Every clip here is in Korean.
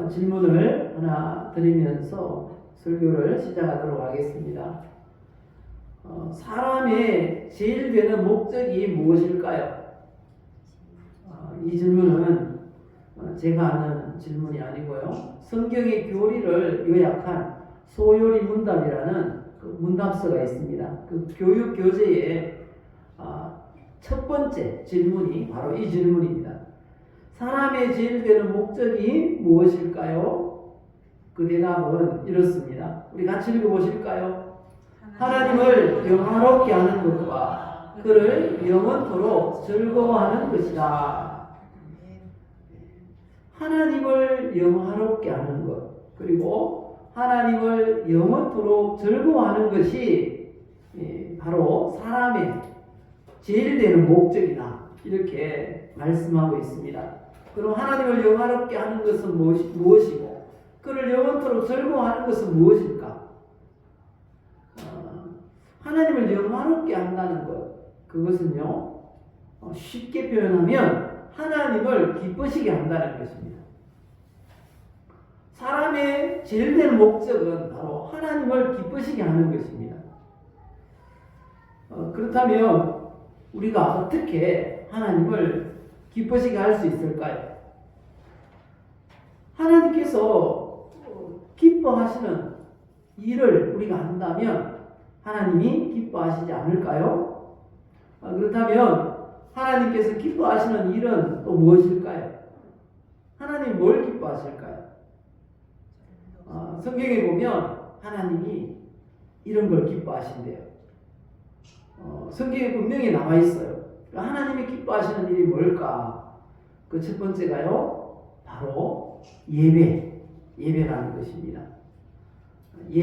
질문을 하나 드리면서 설교를 시작하도록 하겠습니다. 사람의 제일 되는 목적이 무엇일까요? 이 질문은 제가 하는 질문이 아니고요. 성경의 교리를 요약한 소요리 문답이라는 그 문답서가 있습니다. 그 교육 교재의 첫 번째 질문이 바로 이 질문입니다. 사람의 제일 되는 목적이 무엇일까요? 그 대답은 이렇습니다. 우리 같이 읽어보실까요? 하나님을 영화롭게 하는 것과 그를 영원토록 즐거워하는 것이다. 하나님을 영화롭게 하는 것, 그리고 하나님을 영원토록 즐거워하는 것이 바로 사람의 제일 되는 목적이다. 이렇게 말씀하고 있습니다. 그럼 하나님을 영화롭게 하는 것은 무엇이고 그를 영원토록 즐거워하는 것은 무엇일까? 하나님을 영화롭게 한다는 것, 그것은요, 쉽게 표현하면 하나님을 기쁘시게 한다는 것입니다. 사람의 제일 된 목적은 바로 하나님을 기쁘시게 하는 것입니다. 그렇다면 우리가 어떻게 하나님을 기쁘시게 할 수 있을까요? 하나님께서 기뻐하시는 일을 우리가 한다면 하나님이 기뻐하시지 않을까요? 그렇다면 하나님께서 기뻐하시는 일은 또 무엇일까요? 하나님 뭘 기뻐하실까요? 성경에 보면 하나님이 이런 걸 기뻐하신대요. 성경에 분명히 나와 있어요. 하나님이 기뻐하시는 일이 뭘까? 그 첫 번째가요, 바로 예배라는 것입니다. 이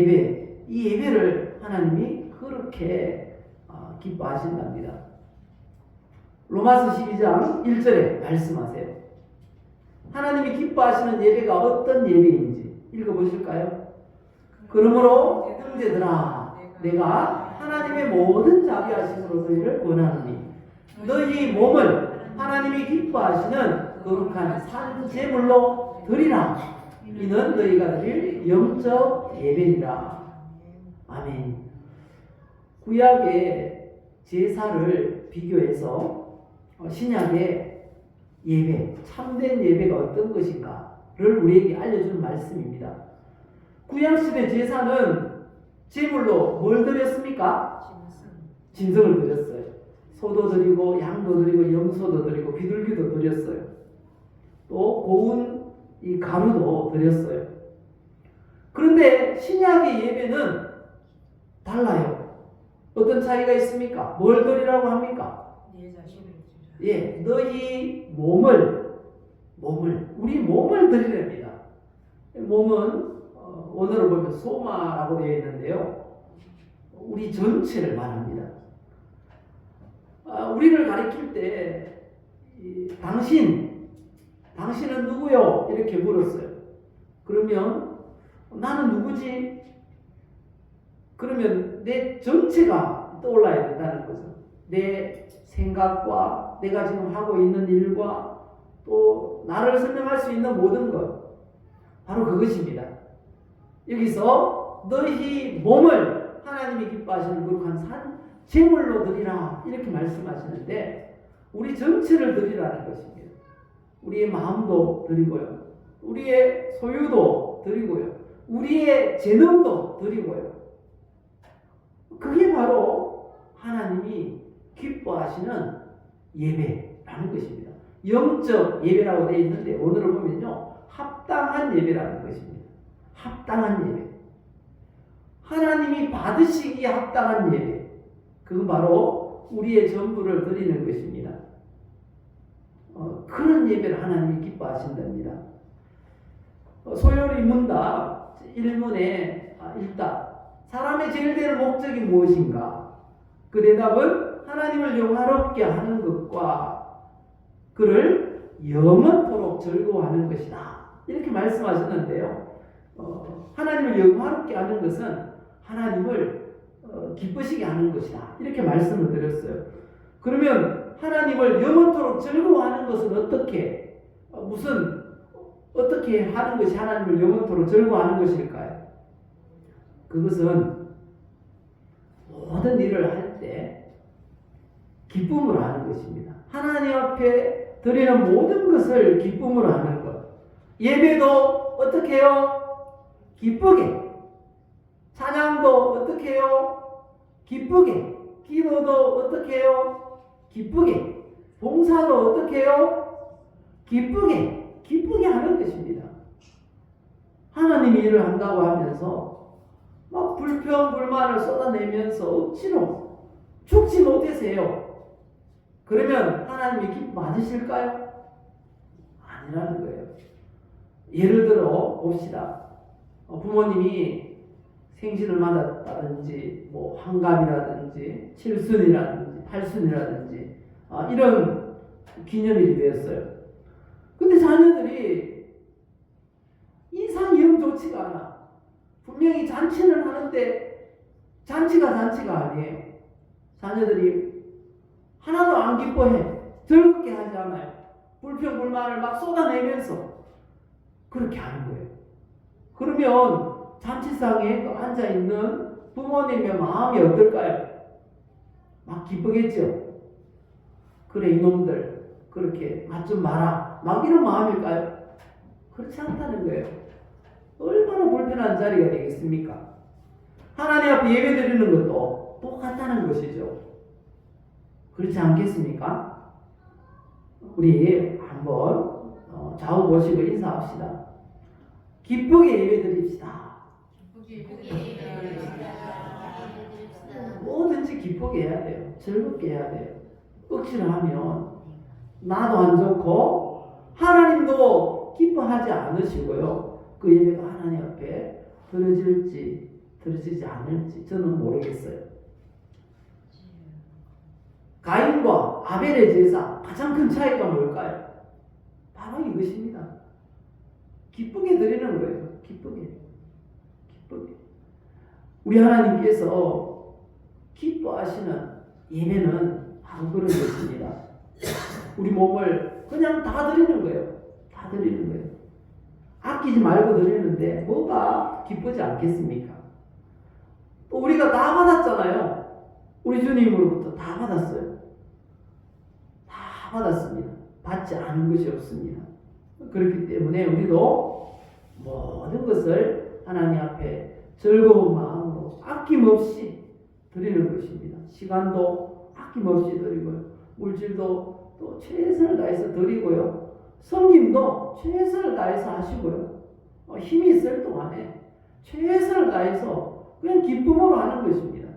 예배를 하나님이 그렇게 기뻐하신답니다. 로마서 12장 1절에 말씀하세요. 하나님이 기뻐하시는 예배가 어떤 예배인지 읽어보실까요? 그러므로 형제들아, 내가 하나님의 모든 자비하심으로 너희를 권하노니 너희 몸을 하나님이 기뻐하시는 거룩한 산 제물로 드리라. 이는 너희가 드릴 영적 예배니라. 아멘. 구약의 제사를 비교해서 신약의 예배, 참된 예배가 어떤 것인가를 우리에게 알려주는 말씀입니다. 구약시대 제사는 제물로 뭘 드렸습니까? 짐승을 드렸어요. 소도 드리고 양도 드리고 염소도 드리고 비둘기도 드렸어요. 또 고운 이 가루도 드렸어요. 그런데 신약의 예배는 달라요. 어떤 차이가 있습니까? 뭘 드리라고 합니까? 너희 우리 몸을 드리랍니다. 몸은 원어로 보면 소마라고 되어 있는데요. 우리 전체를 말합니다. 우리를 가리킬 때 당신은 누구요? 이렇게 물었어요. 그러면 나는 누구지? 그러면 내 전체가 떠올라야 된다는 거죠. 내 생각과 내가 지금 하고 있는 일과 또 나를 설명할 수 있는 모든 것, 바로 그것입니다. 여기서 너희 몸을 하나님이 기뻐하시는 거룩한 산 제물로 드리라 이렇게 말씀하시는데 우리 전체를 드리라는 것입니다. 우리의 마음도 드리고요, 우리의 소유도 드리고요, 우리의 재능도 드리고요. 그게 바로 하나님이 기뻐하시는 예배라는 것입니다. 영적 예배라고 되어 있는데 오늘을 보면요, 합당한 예배라는 것입니다. 합당한 예배, 하나님이 받으시기에 합당한 예배, 그건 바로 우리의 전부를 드리는 것입니다. 그런 예배를 하나님이 기뻐하신답니다. 소요리 문답 1문의 1답, 사람의 제일 되는 목적이 무엇인가? 그 대답은 하나님을 영화롭게 하는 것과 그를 영원토록 즐거워하는 것이다. 이렇게 말씀하셨는데요. 하나님을 영화롭게 하는 것은 하나님을 기쁘시게 하는 것이다. 이렇게 말씀을 드렸어요. 그러면 하나님을 영원토록 즐거워하는 것은 어떻게, 무슨 어떻게 하는 것이 하나님을 영원토록 즐거워하는 것일까요? 그것은 모든 일을 할 때 기쁨으로 하는 것입니다. 하나님 앞에 드리는 모든 것을 기쁨으로 하는 것. 예배도 어떻게 해요? 기쁘게. 찬양도 어떻게 해요? 기쁘게. 기도도 어떻게 해요? 기쁘게. 봉사도 어떻게 해요? 기쁘게. 기쁘게 하는 것입니다. 하나님이 일을 한다고 하면서 막 불평, 불만을 쏟아내면서 억지로 죽지 못하세요. 그러면 하나님이 기쁨 받으실까요? 아니라는 거예요. 예를 들어 봅시다. 부모님이 생신을 맞았다든지 뭐 환갑이라든지 칠순이라든지 팔순이라든지 이런 기념일이 되었어요. 근데 자녀들이 인상이 영 좋지가 않아. 분명히 잔치는 하는데 잔치가 아니에요. 자녀들이 하나도 안 기뻐해. 즐겁게 하지 않아요. 불평불만을 막 쏟아내면서 그렇게 하는 거예요. 그러면 잔치상에 앉아있는 부모님의 마음이 어떨까요? 막 기쁘겠죠? 그래 이놈들 그렇게 맛 좀 봐라 막 이런 마음일까요? 그렇지 않다는 거예요. 얼마나 불편한 자리가 되겠습니까? 하나님 앞에 예배 드리는 것도 똑같다는 것이죠. 그렇지 않겠습니까? 우리 한번 좌우 보시고 인사합시다. 기쁘게 예배 드립시다. 뭐든지 기쁘게 해야 돼요. 즐겁게 해야 돼요. 억지로 하면 나도 안 좋고 하나님도 기뻐하지 않으시고요. 그 예배가 하나님 앞에 들어지지 않을지 저는 모르겠어요. 가인과 아벨의 제사 가장 큰 차이가 뭘까요? 바로 이것입니다. 기쁘게 드리는 거예요. 기쁘게. 우리 하나님께서 기뻐하시는 예배는 바로 그런 것입니다. 우리 몸을 그냥 다 드리는 거예요. 다 드리는 거예요. 아끼지 말고 드리는데 뭐가 기쁘지 않겠습니까? 또 우리가 다 받았잖아요. 우리 주님으로부터 다 받았어요. 다 받았습니다. 받지 않은 것이 없습니다. 그렇기 때문에 우리도 모든 것을 하나님 앞에 즐거운 마음으로 아낌없이 드리는 것입니다. 시간도 아낌없이 드리고요. 물질도 또 최선을 다해서 드리고요. 섬김도 최선을 다해서 하시고요. 힘이 있을 동안에 최선을 다해서 그냥 기쁨으로 하는 것입니다.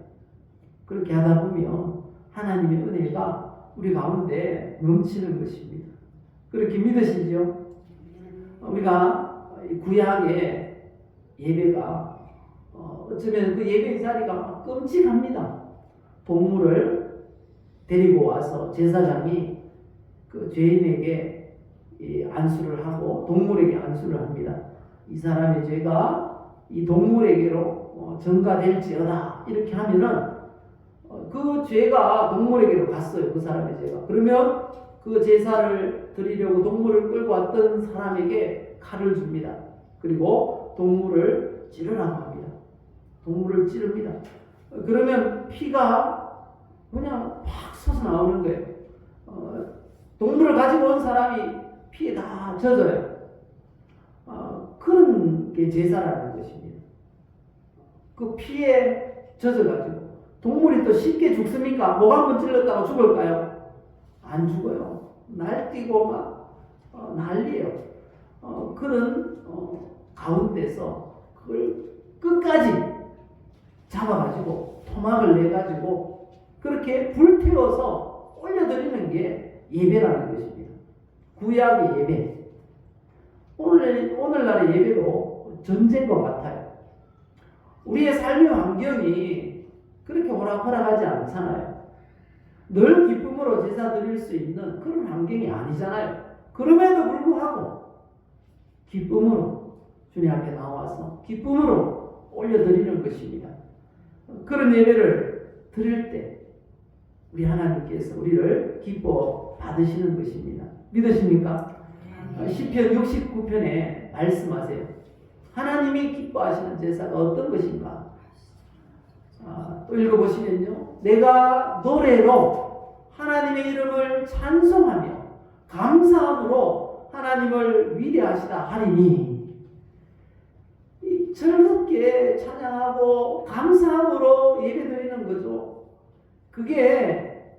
그렇게 하다 보면 하나님의 은혜가 우리 가운데 넘치는 것입니다. 그렇게 믿으시죠? 우리가 구약의 예배가 어쩌면 그 예배 자리가 끔찍합니다. 동물을 데리고 와서 제사장이 그 죄인에게 안수를 하고 동물에게 안수를 합니다. 이 사람의 죄가 이 동물에게로 전가될지어다 이렇게 하면은 그 죄가 동물에게로 갔어요. 그 사람의 죄가. 그러면 그 제사를 드리려고 동물을 끌고 왔던 사람에게 칼을 줍니다. 그리고 동물을 찌르라고 합니다. 동물을 찌릅니다. 그러면 피가 그냥 팍 솟아 나오는 거예요. 동물을 가지고 온 사람이 피에 다 젖어요. 그런 게 제사라는 것입니다. 그 피에 젖어가지고 동물이 또 쉽게 죽습니까? 목 한 번 찔렀다고 죽을까요? 안 죽어요. 날뛰고 막 난리예요. 그런 가운데서 그걸 끝까지 잡아가지고 토막을 내가지고 그렇게 불태워서 올려드리는 게 예배라는 것입니다. 구약의 예배. 오늘날의 예배도 전쟁과 같아요. 우리의 삶의 환경이 그렇게 호락호락하지 않잖아요. 늘 기쁨으로 제사 드릴 수 있는 그런 환경이 아니잖아요. 그럼에도 불구하고 기쁨으로 주님 앞에 나와서 기쁨으로 올려드리는 것입니다. 그런 예배를 드릴 때 우리 하나님께서 우리를 기뻐 받으시는 것입니다. 믿으십니까? 시편 69편에 말씀하세요. 하나님이 기뻐하시는 제사가 어떤 것인가? 또 읽어보시면요. 내가 노래로 하나님의 이름을 찬송하며 감사함으로 하나님을 위대하시다 하리니, 즐겁게 찬양하고 감사함으로 예배드리는 거죠. 그게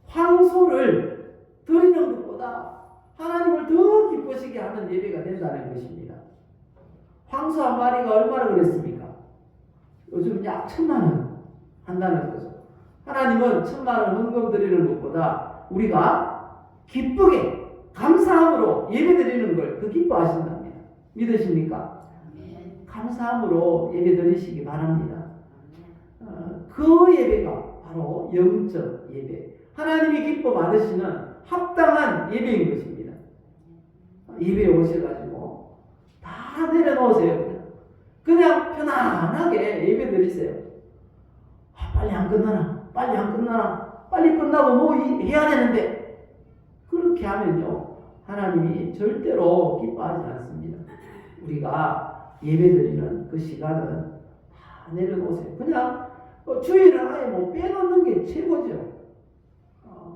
황소를 드리는 것보다 하나님을 더 기쁘시게 하는 예배가 된다는 것입니다. 황소 한 마리가 얼마나 그랬습니까? 요즘 약 1,000,000원 한다는 거죠. 하나님은 1,000,000원 헌금 드리는 것보다 우리가 기쁘게 감사함으로 예배드리는 걸 더 기뻐하신답니다. 믿으십니까? 감사함으로 예배드리시기 바랍니다. 그 예배가 바로 영적 예배, 하나님이 기뻐 받으시는 합당한 예배인 것입니다. 예배에 오셔가지고 다 내려놓으세요. 그냥 편안하게 예배 드리세요. 빨리 안 끝나나? 빨리 안 끝나나? 빨리 끝나고 뭐 해야 되는데. 그렇게 하면요, 하나님이 절대로 기뻐하지 않습니다. 우리가 예배 드리는 그 시간은 다 내려놓으세요. 그냥 주일은 아예 뭐 빼놓는 게 최고죠.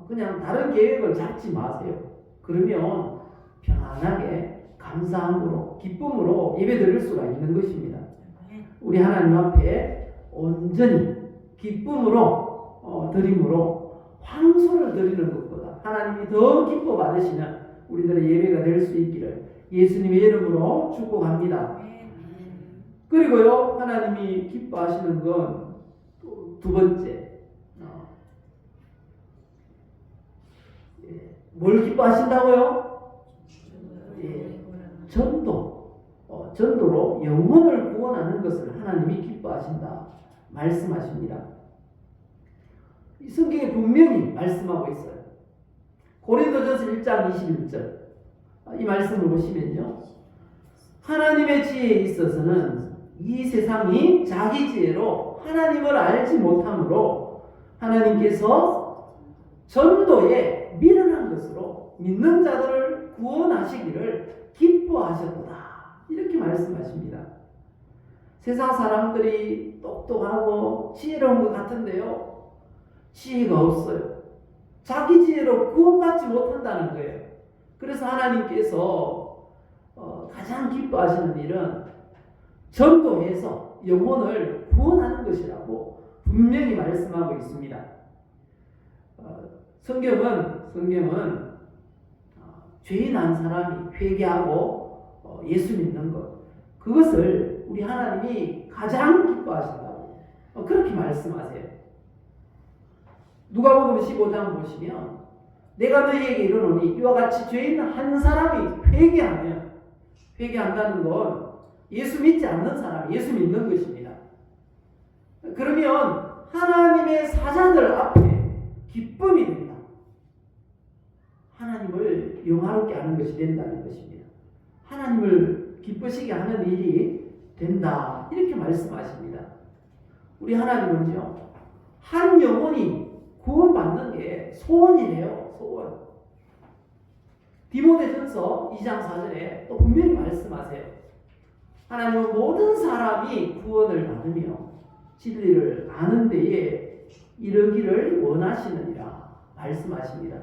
그냥 다른 계획을 잡지 마세요. 그러면 편안하게 감사함으로 기쁨으로 예배 드릴 수가 있는 것입니다. 우리 하나님 앞에 온전히 기쁨으로 드림으로 황소를 드리는 것보다 하나님이 더 기뻐 받으시는 우리들의 예배가 될 수 있기를 예수님의 이름으로 축복합니다. 그리고요, 하나님이 기뻐하시는 건 두 번째, 뭘 기뻐하신다고요? 전도로 영혼을 구원하는 것을 하나님이 기뻐하신다 말씀하십니다. 이 성경에 분명히 말씀하고 있어요. 고린도전서 1장 21절 이 말씀을 보시면요, 하나님의 지혜에 있어서는 이 세상이 자기 지혜로 하나님을 알지 못하므로 하나님께서 전도에 미련한 것으로 믿는 자들을 구원하시기를 기뻐하셨도다, 이렇게 말씀하십니다. 세상 사람들이 똑똑하고 지혜로운 것 같은데요, 지혜가 없어요. 자기 지혜로 구원받지 못한다는 거예요. 그래서 하나님께서 가장 기뻐하시는 일은 전도해서 영혼을 구원하는 것이라고 분명히 말씀하고 있습니다. 성경은 죄인 한 사람이 회개하고 예수 믿는 것, 그것을 우리 하나님이 가장 기뻐하신다고 그렇게 말씀하세요. 누가복음 15장 보시면 내가 너희에게 이르노니 이와 같이 죄인 한 사람이 회개한다는 건 예수 믿지 않는 사람이 예수 믿는 것입니다. 그러면 하나님의 사자들 앞에 기쁨이 된다. 하나님을 영화롭게 하는 것이 된다는 것입니다. 하나님을 기쁘시게 하는 일이 된다, 이렇게 말씀하십니다. 우리 하나님은요, 한 영혼이 구원받는 게 소원이래요. 소원. 디모데전서 2장 4절에 또 분명히 말씀하세요. 하나님은 모든 사람이 구원을 받으며 진리를 아는 데에 이르기를 원하시느니라 말씀하십니다.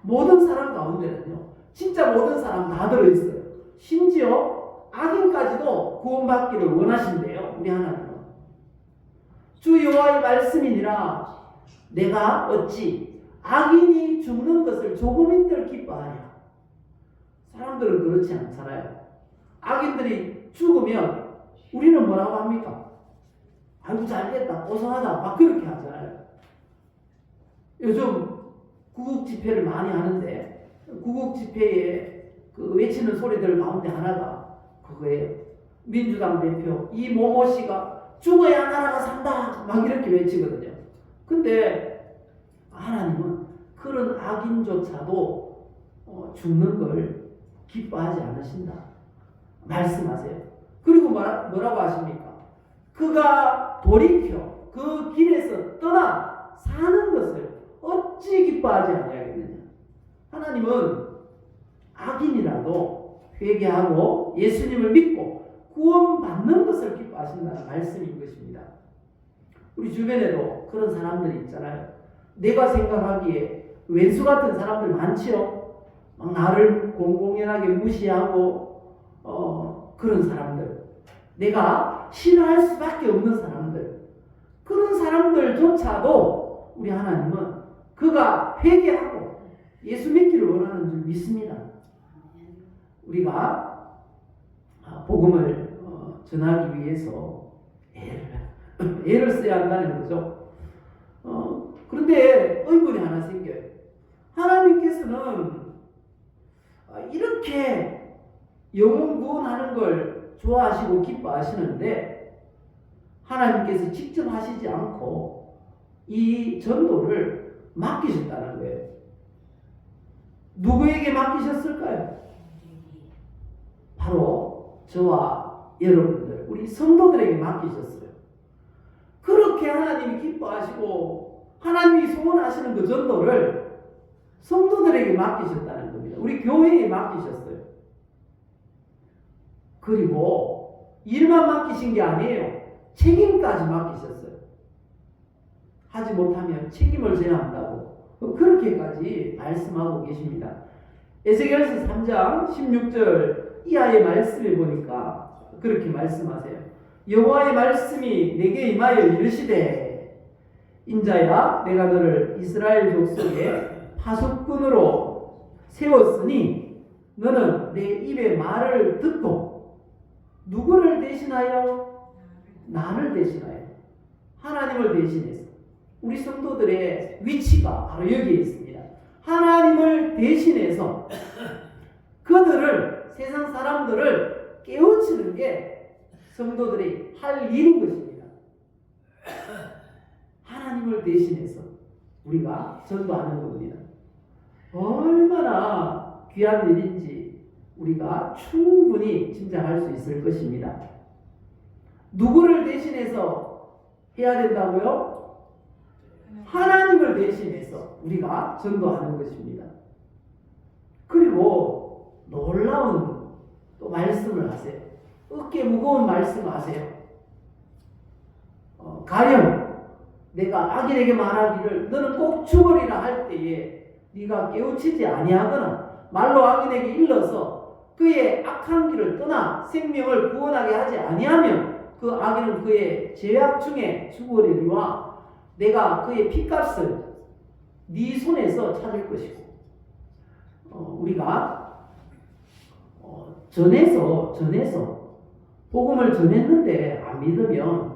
모든 사람 가운데는요, 진짜 모든 사람 다 들어있어요. 심지어 악인까지도 구원받기를 원하신대요. 우리 하나님은. 주 여호와의 말씀이니라 내가 어찌 악인이 죽는 것을 조금인들 기뻐하냐. 사람들은 그렇지 않잖아요. 악인들이 죽으면 우리는 뭐라고 합니까? 아이고 잘됐다, 고생하다, 막 그렇게 하잖아요. 요즘 구국 집회를 많이 하는데 구국 집회에 그 외치는 소리들 가운데 하나가 그거예요. 민주당 대표 이모모 씨가 죽어야 나라가 산다, 막 이렇게 외치거든요. 근데 하나님은 그런 악인조차도 죽는 걸 기뻐하지 않으신다 말씀하세요. 그리고 뭐라고 하십니까? 그가 돌이켜 그 길에서 떠나 사는 것을 어찌 기뻐하지 아니하겠느냐. 하나님은 악인이라도 회개하고 예수님을 믿고 구원받는 것을 기뻐하신다는 말씀인 것입니다. 우리 주변에도 그런 사람들이 있잖아요. 내가 생각하기에 왼수 같은 사람들 많지요. 막 나를 공공연하게 무시하고 그런 사람들, 내가 싫어할 수밖에 없는 사람들, 그런 사람들조차도 우리 하나님은 그가 회개하고 예수 믿기를 원하는 줄 믿습니다. 우리가 복음을 전하기 위해서 애를 써야 한다는 거죠. 그런데 의문이 하나 생겨요. 하나님께서는 이렇게 영혼 구원하는 걸 좋아하시고 기뻐하시는데 하나님께서 직접 하시지 않고 이 전도를 맡기셨다는 거예요. 누구에게 맡기셨을까요? 바로 저와 여러분들, 우리 성도들에게 맡기셨어요. 그렇게 하나님이 기뻐하시고 하나님이 소원하시는 그 전도를 성도들에게 맡기셨다는 겁니다. 우리 교회에 맡기셨어요. 그리고 일만 맡기신 게 아니에요. 책임까지 맡기셨어요. 하지 못하면 책임을 져야 한다고 그렇게까지 말씀하고 계십니다. 에스겔서 3장 16절 이하의 말씀을 보니까 그렇게 말씀하세요. 여호와의 말씀이 내게 임하여 이르시되 인자야 내가 너를 이스라엘 족속의 파수꾼으로 세웠으니 너는 내 입의 말을 듣고 누구를 대신하여? 나를 대신하여 하나님을 대신해서 우리 성도들의 위치가 바로 여기에 있습니다. 하나님을 대신해서 그들을 세상 사람들을 깨우치는 게 성도들이 할 일인 것입니다. 하나님을 대신해서 우리가 전도하는 겁니다. 얼마나 귀한 일인지 우리가 충분히 짐작할 수 있을 것입니다. 누구를 대신해서 해야 된다고요? 하나님을 대신해서 우리가 전도하는 것입니다. 그리고 놀라운 또 말씀을 하세요. 어깨 무거운 말씀을 하세요. 가령 내가 악인에게 말하기를 너는 꼭 죽으리라 할 때에 네가 깨우치지 아니하거나 말로 악인에게 일러서 그의 악한 길을 떠나 생명을 구원하게 하지 아니하면 그 악인은 그의 죄악 중에 죽으리와 내가 그의 핏값을 네 손에서 찾을 것이고 우리가 전해서 복음을 전했는데 안 믿으면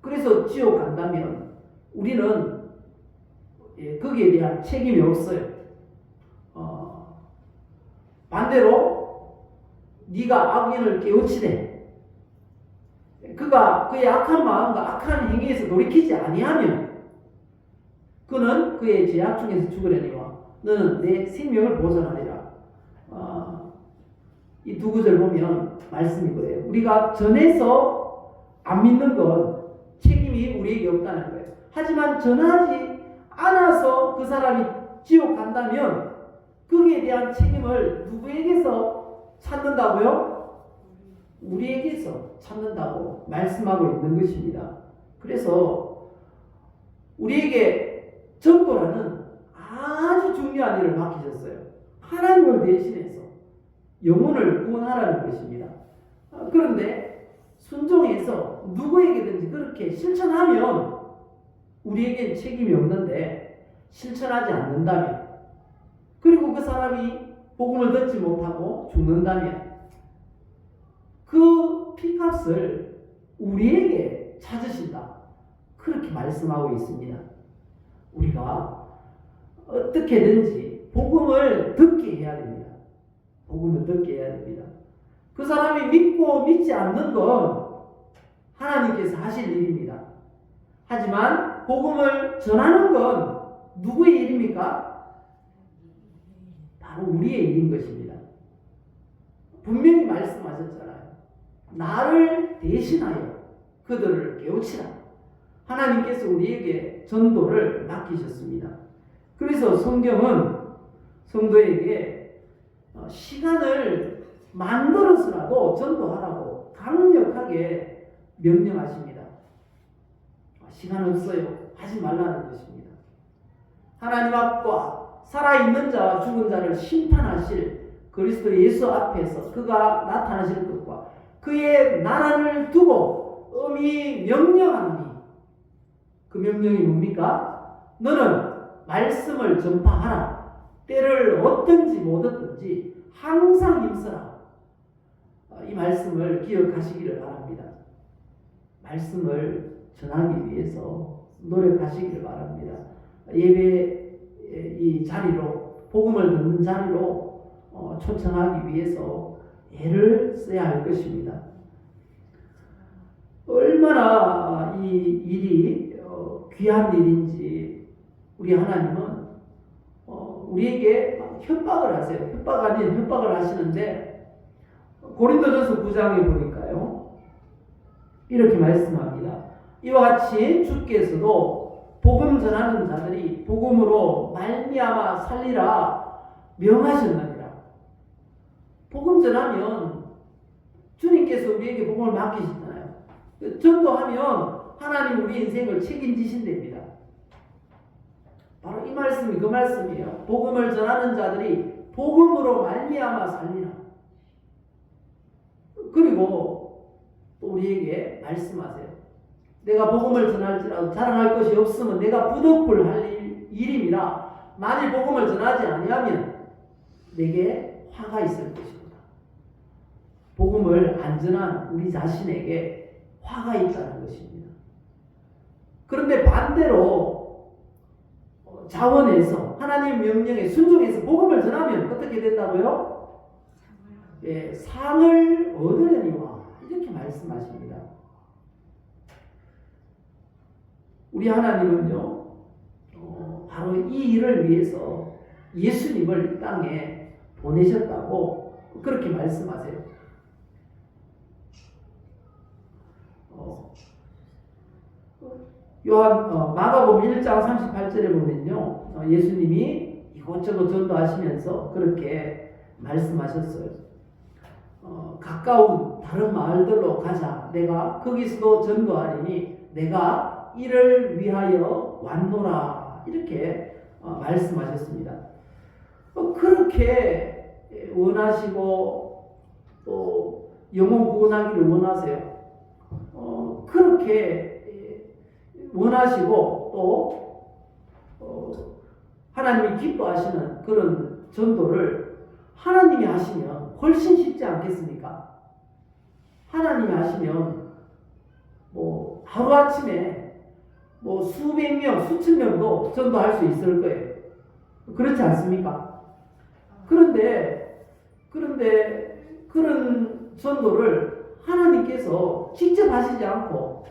그래서 지옥 간다면 우리는 거기에 대한 책임이 없어요. 반대로 네가 악인을 깨우치되 그가 그의 악한 마음과 악한 행위에서 돌이키지 아니하면 그는 그의 죄악 중에서 죽으려니와 너는 내 생명을 보존하리라. 이 두 구절 보면 말씀이 그래요. 우리가 전해서 안 믿는 건 책임이 우리에게 없다는 거예요. 하지만 전하지 않아서 그 사람이 지옥 간다면 거기에 대한 책임을 누구에게서 찾는다고요? 우리에게서 찾는다고 말씀하고 있는 것입니다. 그래서 우리에게 전도라는 아주 중요한 일을 맡기셨어요. 하나님을 대신해서 영혼을 구원하라는 것입니다. 그런데 순종해서 누구에게든지 그렇게 실천하면 우리에겐 책임이 없는데 실천하지 않는다면 그리고 그 사람이 복음을 듣지 못하고 죽는다면 그 피값을 우리에게 찾으신다. 그렇게 말씀하고 있습니다. 우리가 어떻게든지 복음을 듣게 해야 됩니다. 복음을 듣게 해야 됩니다. 그 사람이 믿고 믿지 않는 건 하나님께서 하실 일입니다. 하지만 복음을 전하는 건 누구의 일입니까? 바로 우리의 일인 것입니다. 분명히 말씀하셨잖아요. 나를 대신하여 그들을 깨우치라. 하나님께서 우리에게 전도를 맡기셨습니다. 그래서 성경은 성도에게 시간을 만들어서라도 전도하라고 강력하게 명령하십니다. 시간 없어요. 하지 말라는 것입니다. 하나님 앞과 살아있는 자와 죽은 자를 심판하실 그리스도 예수 앞에서 그가 나타나실 것과 그의 나라를 두고 엄히 명령하노니, 그 명령이 뭡니까? 너는 말씀을 전파하라. 때를 얻든지 못 얻든지 항상 힘쓰라. 이 말씀을 기억하시기를 바랍니다. 말씀을 전하기 위해서 노력하시기를 바랍니다. 예배 이 자리로, 복음을 듣는 자리로 초청하기 위해서 애를 써야 할 것입니다. 얼마나 이 일이 귀한 일인지 우리 하나님은 우리에게 협박을 하세요. 협박 아닌 협박을 하시는데 고린도전서 9장에 보니까요, 이렇게 말씀합니다. 이와 같이 주께서도 복음 전하는 자들이 복음으로 말미암아 살리라 명하셨느니라. 복음 전하면 주님께서 우리에게 복음을 맡기시잖아요. 전도하면 하나님 우리 인생을 책임지신답니다. 바로 이 말씀이 그 말씀이에요. 복음을 전하는 자들이 복음으로 말미암아 살리라. 그리고 또 우리에게 말씀하세요. 내가 복음을 전할지라도 자랑할 것이 없으면 내가 부득불 할 일임이라. 만일 복음을 전하지 아니하면 내게 화가 있을 것이다. 복음을 안 전한 우리 자신에게 화가 있다는 것입니다. 그런데 반대로 자원해서 하나님의 명령에 순종해서 복음을 전하면 어떻게 된다고요? 예, 상을 얻으려니와 이렇게 말씀하십니다. 우리 하나님은요, 바로 이 일을 위해서 예수님을 이 땅에 보내셨다고 그렇게 말씀하세요. 마가복음 1장 38절에 보면요, 예수님이 이곳저곳 전도하시면서 그렇게 말씀하셨어요. 가까운 다른 마을들로 가자. 내가 거기서도 전도하리니 내가 이를 위하여 왔노라. 이렇게 말씀하셨습니다. 그렇게 원하시고 또 영혼 구원하기를 원하세요. 그렇게 원하시고 또 하나님이 기뻐하시는 그런 전도를 하나님이 하시면 훨씬 쉽지 않겠습니까? 하나님이 하시면 뭐 하루아침에 뭐 수백 명, 수천 명도 전도할 수 있을 거예요. 그렇지 않습니까? 그런데 그런 전도를 하나님께서 직접 하시지 않고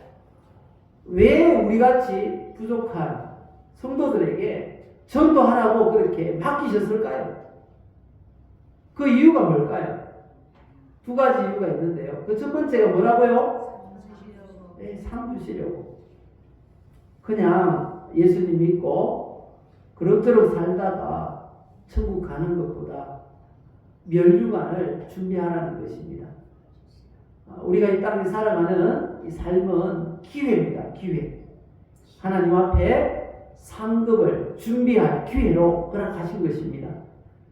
왜 우리같이 부족한 성도들에게 전도하라고 그렇게 맡기셨을까요? 그 이유가 뭘까요? 두 가지 이유가 있는데요. 그 첫 번째가 뭐라고요? 네, 상 주시려고. 그냥 예수님 믿고 그럭저럭 살다가 천국 가는 것보다 멸류관을 준비하라는 것입니다. 우리가 이 땅에 살아가는 이 삶은 기회입니다. 기회. 하나님 앞에 상급을 준비할 기회로 허락하신 것입니다.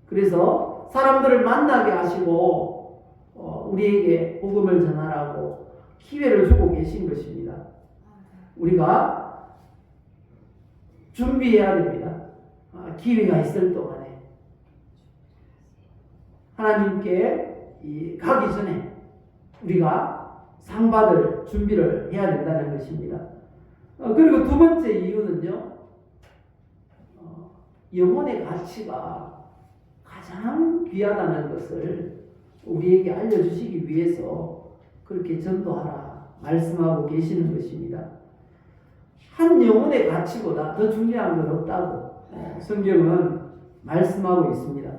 그래서 사람들을 만나게 하시고 우리에게 복음을 전하라고 기회를 주고 계신 것입니다. 우리가 준비해야 됩니다. 기회가 있을 동안에 하나님께 가기 전에 우리가 상 받을 준비를 해야 된다는 것입니다. 그리고 두 번째 이유는요, 영혼의 가치가 가장 귀하다는 것을 우리에게 알려주시기 위해서 그렇게 전도하라 말씀하고 계시는 것입니다. 한 영혼의 가치보다 더 중요한 건 없다고 성경은 말씀하고 있습니다.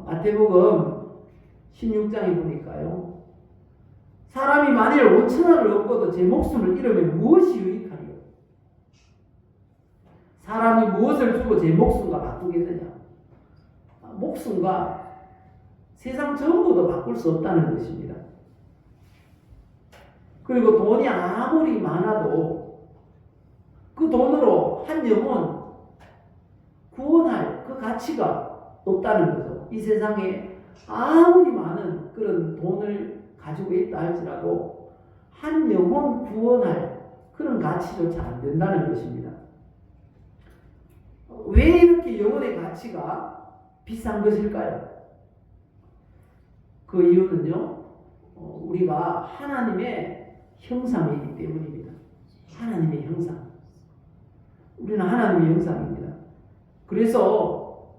마태복음 16장에 보니까요, 사람이 만일 5,000원을 얻고도 제 목숨을 잃으면 무엇이 유익하리요? 사람이 무엇을 주고 제 목숨과 바꾸겠느냐? 목숨과 세상 전부도 바꿀 수 없다는 것입니다. 그리고 돈이 아무리 많아도 그 돈으로 한 영혼 구원할 그 가치가 없다는 거죠. 이 세상에 아무리 많은 그런 돈을 가지고 있다 할지라도 한 영혼 구원할 그런 가치조차 안 된다는 것입니다. 왜 이렇게 영혼의 가치가 비싼 것일까요? 그 이유는요, 우리가 하나님의 형상이기 때문입니다. 하나님의 형상. 우리는 하나님의 형상입니다. 그래서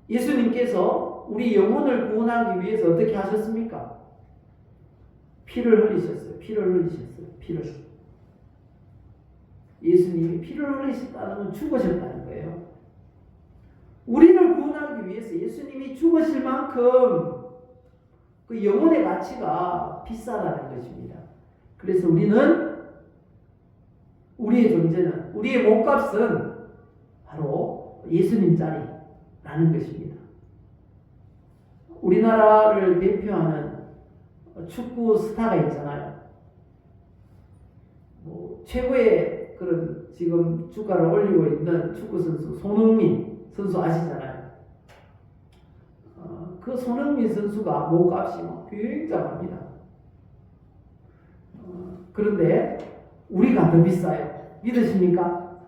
예수님께서 우리 영혼을 구원하기 위해서 어떻게 하셨습니까? 피를 흘리셨어요. 피를. 예수님이 피를 흘리셨다는 건 죽으셨다는 거예요. 우리를 구원하기 위해서 예수님이 죽으실 만큼 그 영혼의 가치가 비싸다는 것입니다. 그래서 우리의 존재는, 우리의 몸값은 바로 예수님짜리라는 것입니다. 우리나라를 대표하는 축구 스타가 있잖아요. 최고의 그런 지금 주가를 올리고 있는 축구 선수 손흥민 선수 아시잖아요. 그 손흥민 선수가 몸값이 굉장합니다. 그런데 우리가 더 비싸요. 믿으십니까?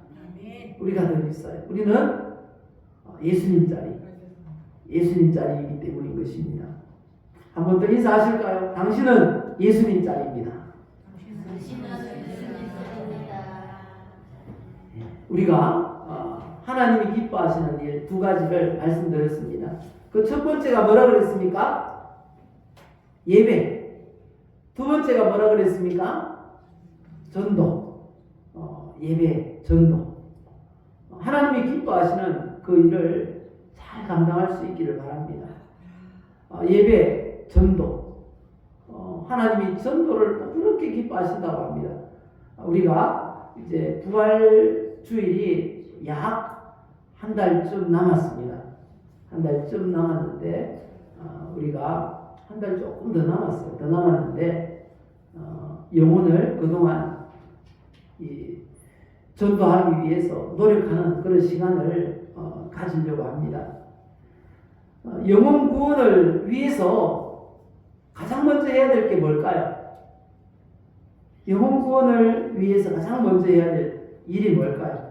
우리가 더 비싸요. 우리는 예수님짜리이기 때문인 것입니다. 한 번 더 인사하실까요? 당신은 예수님짜리입니다. 우리가 하나님이 기뻐하시는 일 두 가지를 말씀드렸습니다. 그 첫 번째가 뭐라 그랬습니까? 예배. 두 번째가 뭐라 그랬습니까? 전도. 예배, 전도. 하나님이 기뻐하시는 그 일을 잘 감당할 수 있기를 바랍니다. 예배, 전도. 하나님이 전도를 또 그렇게 기뻐하신다고 합니다. 우리가 이제 부활 주일이 약 한 달쯤 남았습니다. 한 달쯤 남았는데 우리가 한 달 조금 더 남았어요. 더 남았는데 영혼을 그동안 전도하기 위해서 노력하는 그런 시간을 가지려고 합니다. 영혼 구원을 위해서 가장 먼저 해야 될 게 뭘까요? 영혼 구원을 위해서 가장 먼저 해야 될 일이 뭘까요?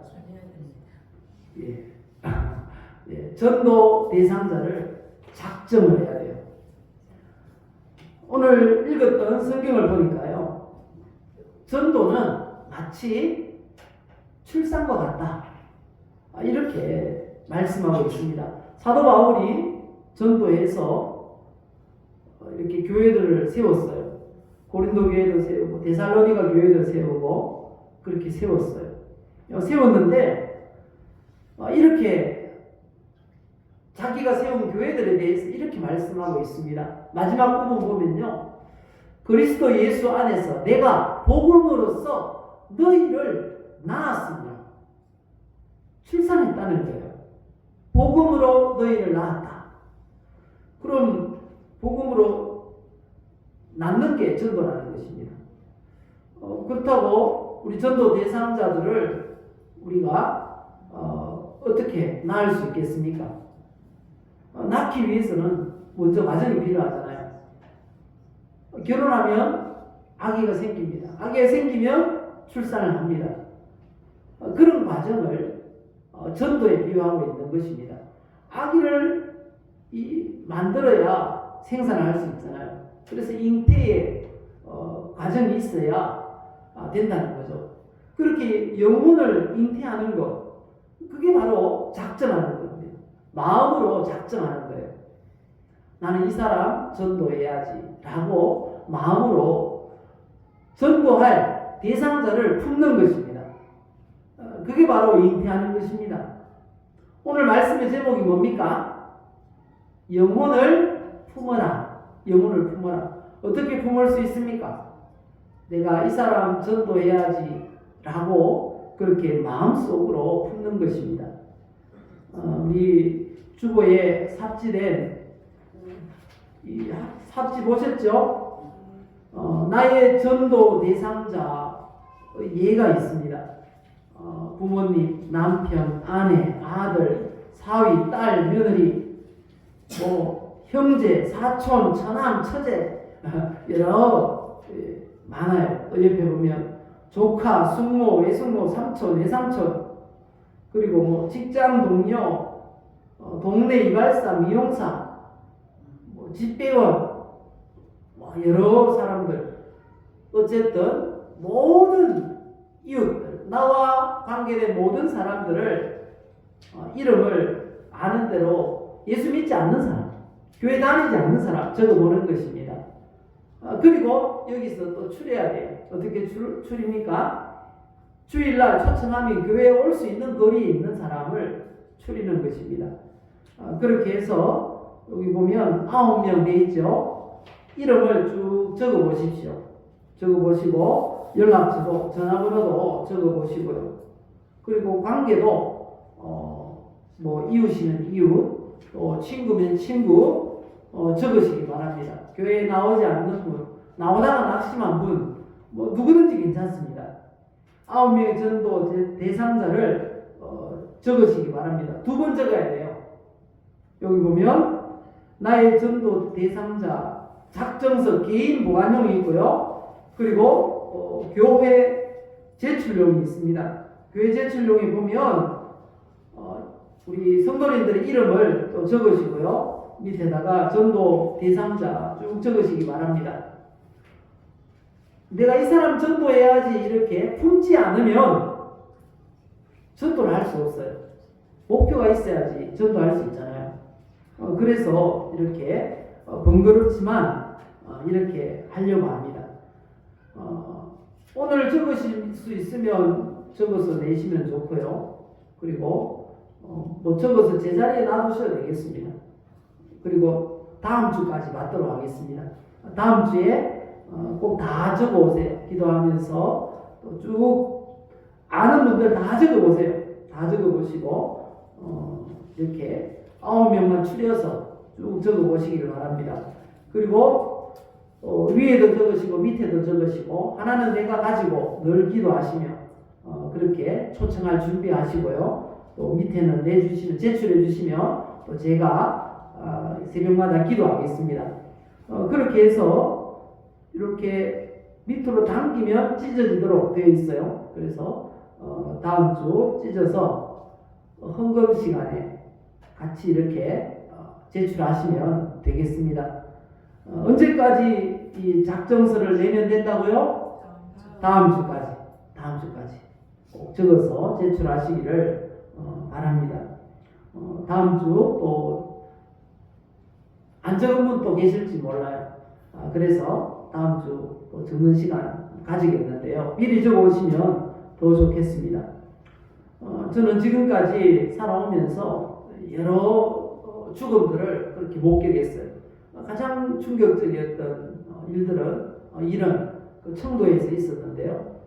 전도 대상자를 작정을 해야 돼요. 오늘 읽었던 성경을 보니까요, 전도는 마치 출산과 같다, 이렇게 말씀하고 있습니다. 사도 바울이 전도해서 이렇게 교회들을 세웠어요. 고린도 교회도 세우고 데살로니가 교회도 세우고 그렇게 세웠어요. 세웠는데 이렇게 자기가 세운 교회들에 대해서 이렇게 말씀하고 있습니다. 마지막 부분 보면요, 그리스도 예수 안에서 내가 복음으로써 너희를 낳았습니다. 출산했다는 거예요. 복음으로 너희를 낳았다. 그럼 복음으로 낳는 게 전도라는 것입니다. 그렇다고 우리 전도 대상자들을 우리가 어떻게 낳을 수 있겠습니까? 낳기 위해서는 먼저 과정이 필요하잖아요. 결혼하면 아기가 생깁니다. 아기가 생기면 출산을 합니다. 그런 과정을 전도에 비유하고 있는 것입니다. 아기를 만들어야 생산을 할 수 있잖아요. 그래서 잉태의 과정이 있어야 된다는 거죠. 그렇게 영혼을 잉태하는 것, 그게 바로 작정하는 겁니다. 마음으로 작정하는 거예요. 나는 이 사람 전도해야지 라고 마음으로 전도할 대상자를 품는 것입니다. 그게 바로 잉태하는 것입니다. 오늘 말씀의 제목이 뭡니까? 영혼을 품어라. 영혼을 품어라. 어떻게 품을 수 있습니까? 내가 이 사람 전도해야지 라고 그렇게 마음속으로 품는 것입니다. 우리 주보에 삽지된 이 삽지 보셨죠? 나의 전도 대상자 예가 있습니다. 부모님, 남편, 아내, 아들, 사위, 딸, 며느리, 뭐 형제, 사촌, 처남, 처제 여러 많아요. 옆에 보면 조카, 숙모, 외숙모, 삼촌, 외삼촌, 그리고 뭐 직장 동료, 동네 이발사, 미용사, 뭐 집배원, 뭐 여러 사람들, 어쨌든 모든 이웃들, 나와 관계된 모든 사람들을 이름을 아는 대로 예수 믿지 않는 사람, 교회 다니지 않는 사람 적어보는 것입니다. 그리고 여기서 또 추려야 돼요. 어떻게 추립니까? 주일날 초청하면 교회에 올 수 있는 거리에 있는 사람을 추리는 것입니다. 그렇게 해서 여기 보면 9명 돼 있죠. 이름을 쭉 적어 보십시오. 적어 보시고 연락처도 전화번호도 적어 보시고요. 그리고 관계도 뭐 이웃이면 이웃, 또 친구면 친구 적으시기 바랍니다. 교회에 나오지 않는 분, 나오다가 낙심한 분, 뭐 누구든지 괜찮습니다. 9명의 전도 대상자를 적으시기 바랍니다. 2번 적어야 돼요. 여기 보면 나의 전도 대상자 작정서 개인 보관용이 있고요. 그리고 교회 제출용이 있습니다. 교회 제출용에 보면 우리 성도님들의 이름을 또 적으시고요. 밑에다가 전도 대상자 쭉 적으시기 바랍니다. 내가 이 사람 전도해야지 이렇게 품지 않으면 전도를 할 수 없어요. 목표가 있어야지 전도할 수 있잖아요. 그래서 이렇게 번거롭지만 이렇게 하려고 합니다. 오늘 적으실 수 있으면 적어서 내시면 좋고요. 그리고 못 적어서 제자리에 놔두셔도 되겠습니다. 그리고 다음 주까지 받도록 하겠습니다. 다음 주에 꼭 다 적어 오세요. 기도하면서 또 쭉 아는 분들 다 적어 보세요. 다 적어 보시고 이렇게 9명만 추려서 쭉 적어 보시기를 바랍니다. 그리고 위에도 적으시고 밑에도 적으시고 하나는 내가 가지고 늘 기도하시며 그렇게 초청할 준비하시고요. 또 밑에는 내주시면 제출해 주시면 또 제가 새벽마다 기도하겠습니다. 그렇게 해서 이렇게 밑으로 당기면 찢어지도록 되어 있어요. 그래서 다음 주 찢어서 헌금 시간에 같이 이렇게 제출하시면 되겠습니다. 언제까지 이 작정서를 내면 된다고요? 다음 주까지. 다음 주까지 꼭 적어서 제출하시기를 바랍니다. 다음 주 또 안 적은 분 또 계실지 몰라요. 그래서 다음 주 또 적는 시간 가지겠는데요. 미리 적어 오시면 더 좋겠습니다. 저는 지금까지 살아오면서 여러 죽음들을 그렇게 목격했어요. 가장 충격적이었던 일은 그 청도에서 있었는데요.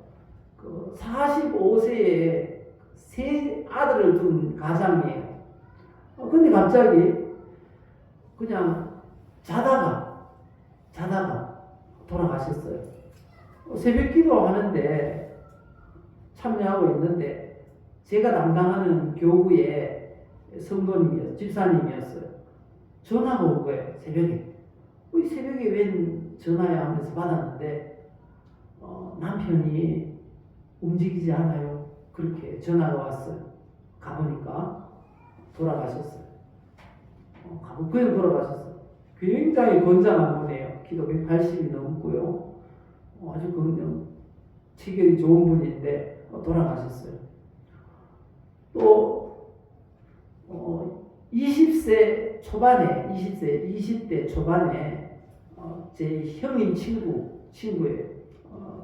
그 45세에 세 아들을 둔 가장이에요. 근데 갑자기 그냥 자다가 돌아가셨어요. 새벽 기도하는데 참여하고 있는데 제가 담당하는 교구의 성도님이었어요. 집사님이었어요. 전화가 온 거예요. 새벽에. 이 새벽에 웬 전화야 하면서 받았는데 남편이 움직이지 않아요. 그렇게 전화가 왔어요. 가보니까 돌아가셨어요. 그냥 돌아가셨어요. 굉장히 건장한 분이에요. 키도 180이 넘고요. 아주 그냥 체격이 좋은 분인데 돌아가셨어요. 또 20대 초반에 제 형님 친구예요.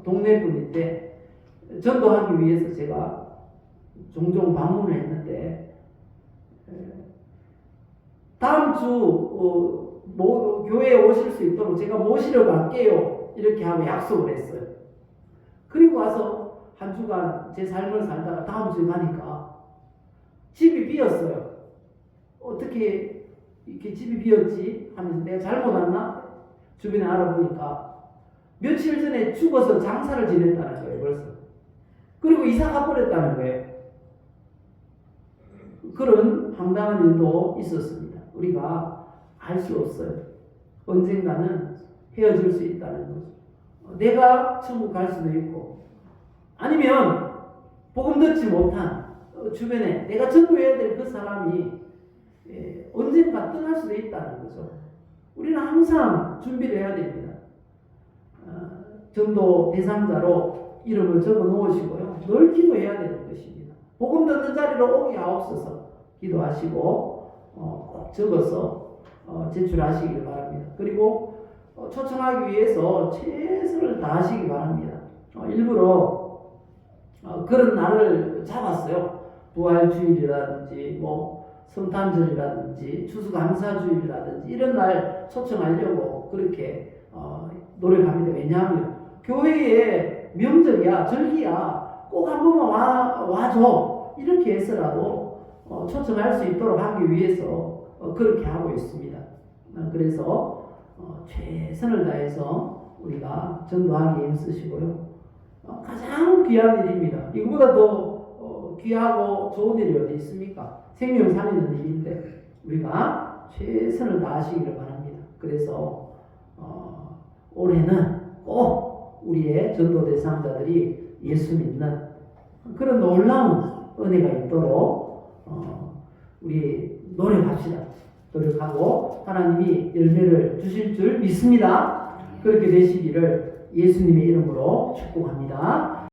동네 분인데 전도하기 위해서 제가 종종 방문을 했는데 다음 주 교회에 오실 수 있도록 제가 모시러 갈게요. 이렇게 하고 약속을 했어요. 그리고 와서 한 주간 제 삶을 살다가 다음 주에 가니까 집이 비었어요. 어떻게 이렇게 집이 비었지? 하면서 내가 잘못 왔나? 주변에 알아보니까 며칠 전에 죽어서 장사를 지냈다는 거예요, 벌써. 그리고 이사 가버렸다는 거예요. 그런 황당한 일도 있었습니다. 우리가 알 수 없어요. 언젠가는 헤어질 수 있다는 거죠. 내가 천국 갈 수도 있고, 아니면 복음 듣지 못한 주변에 내가 전도해야 될 그 사람이 언젠가 떠날 수도 있다는 거죠. 우리는 항상 준비를 해야 됩니다. 전도 대상자로 이름을 적어 놓으시고요. 늘 기도해야 되는 것입니다. 복음 듣는 자리로 오게 하옵소서 기도하시고 꼭 적어서 제출하시길 바랍니다. 그리고 초청하기 위해서 최선을 다하시기 바랍니다. 일부러 그런 날을 잡았어요. 부활주일이라든지 성탄절이라든지 추수감사주일이라든지 이런 날 초청하려고 그렇게 노력합니다. 왜냐하면 교회의 명절이야, 절기야, 꼭 한 번만 와줘 이렇게 해서라도 초청할 수 있도록 하기 위해서 그렇게 하고 있습니다. 그래서 최선을 다해서 우리가 전도하기에 힘쓰시고요. 가장 귀한 일입니다. 이거보다 더 귀하고 좋은 일이 어디 있습니까? 생명 살리는 일인데 우리가 최선을 다하시기를 바랍니다. 그래서 올해는 꼭 우리의 전도 대상자들이 예수 믿는 그런 놀라운 은혜가 있도록 우리 노력합시다. 노력하고 하나님이 열매를 주실 줄 믿습니다. 그렇게 되시기를 예수님의 이름으로 축복합니다.